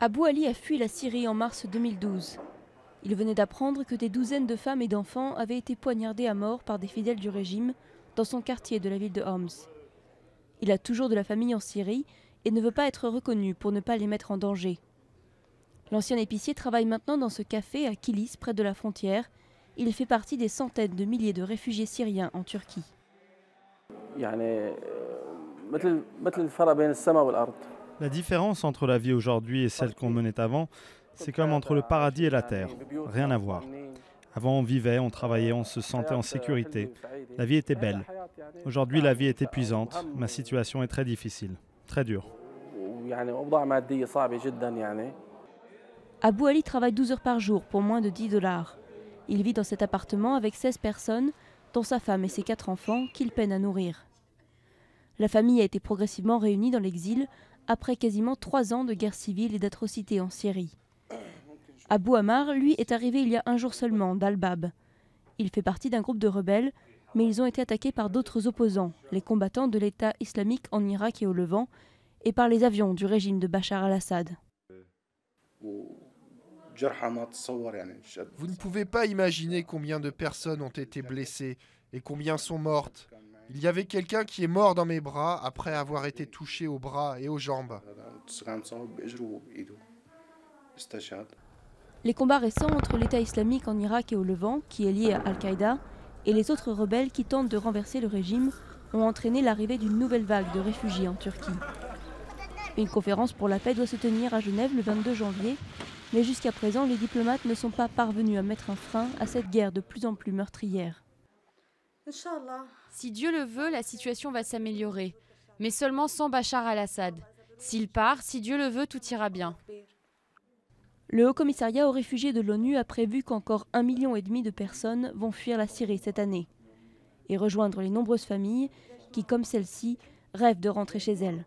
Abou Ali a fui la Syrie en mars 2012. Il venait d'apprendre que des douzaines de femmes et d'enfants avaient été poignardés à mort par des fidèles du régime dans son quartier de la ville de Homs. Il a toujours de la famille en Syrie et ne veut pas être reconnu pour ne pas les mettre en danger. L'ancien épicier travaille maintenant dans ce café à Kilis, près de la frontière. Il fait partie des centaines de milliers de réfugiés syriens en Turquie. La différence entre la vie aujourd'hui et celle qu'on menait avant, c'est comme entre le paradis et la terre. Rien à voir. Avant, on vivait, on travaillait, on se sentait en sécurité. La vie était belle. Aujourd'hui, la vie est épuisante. Ma situation est très difficile, très dure. Abou Ali travaille 12 heures par jour pour moins de 10 $. Il vit dans cet appartement avec 16 personnes, dont sa femme et ses 4 enfants, qu'il peine à nourrir. La famille a été progressivement réunie dans l'exil après quasiment 3 ans de guerre civile et d'atrocités en Syrie. Abou Ammar, lui, est arrivé il y a un jour seulement, d'Al-Bab. Il fait partie d'un groupe de rebelles, mais ils ont été attaqués par d'autres opposants, les combattants de l'État islamique en Irak et au Levant, et par les avions du régime de Bachar al-Assad. Vous ne pouvez pas imaginer combien de personnes ont été blessées et combien sont mortes. Il y avait quelqu'un qui est mort dans mes bras après avoir été touché aux bras et aux jambes. Les combats récents entre l'État islamique en Irak et au Levant, qui est lié à Al-Qaïda, et les autres rebelles qui tentent de renverser le régime ont entraîné l'arrivée d'une nouvelle vague de réfugiés en Turquie. Une conférence pour la paix doit se tenir à Genève le 22 janvier, mais jusqu'à présent, les diplomates ne sont pas parvenus à mettre un frein à cette guerre de plus en plus meurtrière. Si Dieu le veut, la situation va s'améliorer, mais seulement sans Bachar al-Assad. S'il part, si Dieu le veut, tout ira bien. Le Haut-Commissariat aux réfugiés de l'ONU a prévu qu'encore 1,5 million de personnes vont fuir la Syrie cette année et rejoindre les nombreuses familles qui, comme celle-ci, rêvent de rentrer chez elles.